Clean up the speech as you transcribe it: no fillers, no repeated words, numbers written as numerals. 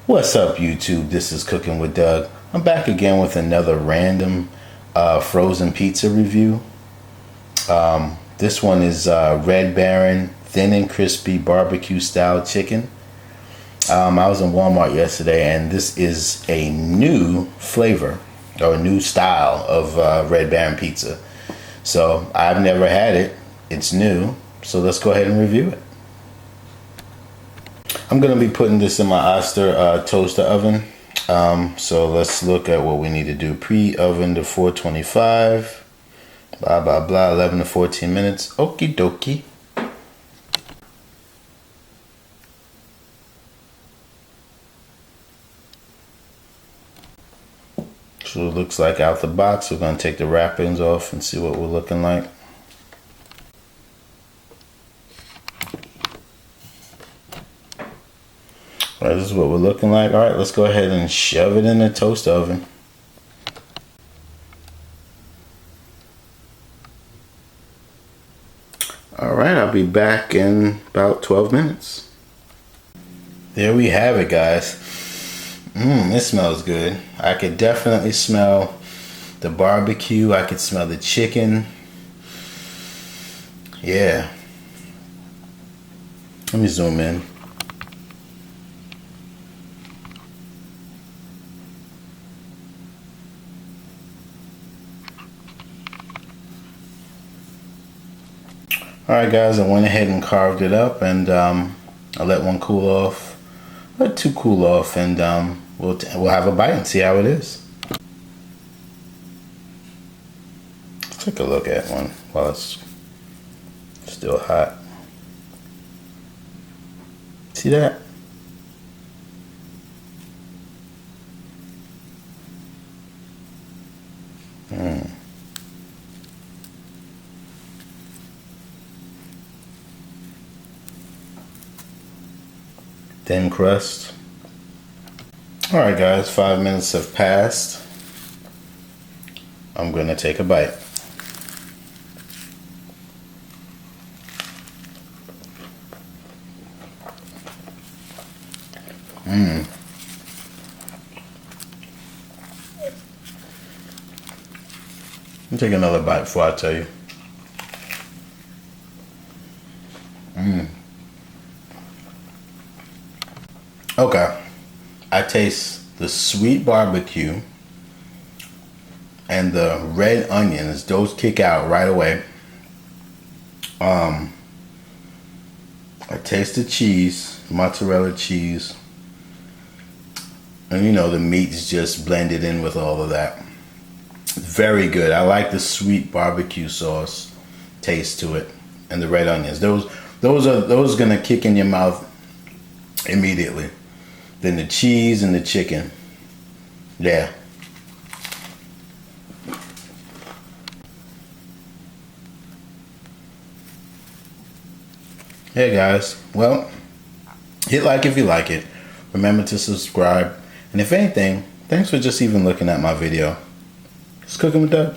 What's up, YouTube? This is Cooking with Doug. I'm back again with another random frozen pizza review. This one is Red Baron thin and crispy barbecue style chicken. I was in Walmart yesterday, and this is a new flavor or a new style of Red Baron pizza. So I've never had it. It's new. So let's go ahead and review it. I'm going to be putting this in my Oster toaster oven. So let's look at what we need to do. Pre-oven to 425. Blah, blah, blah. 11 to 14 minutes. Okie dokie. So it looks like out the box. We're going to take the wrappings off and see what we're looking like. All right, this is what we're looking like. All right, let's go ahead and shove it in the toaster oven. All right, I'll be back in about 12 minutes. There we have it, guys. It smells good. I could definitely smell the barbecue. I could smell the chicken. Yeah. Let me zoom in. Alright guys, I went ahead and carved it up, and I let one cool off, let two cool off, and we'll have a bite and see how it is. Let's take a look at one while it's still hot. See that? Thin crust. Alright guys, 5 minutes have passed. I'm gonna take a bite. I'll take another bite before I tell you. Okay, I taste the sweet barbecue and the red onions. Those kick out right away. I taste the cheese, mozzarella cheese, and you know the meat's just blended in with all of that. Very good. I like the sweet barbecue sauce taste to it, and the red onions. Those are gonna kick in your mouth immediately. Then the cheese and the chicken. Yeah. Hey guys. Well, hit like if you like it. Remember to subscribe. And if anything, thanks for just even looking at my video. It's Cooking with Doug.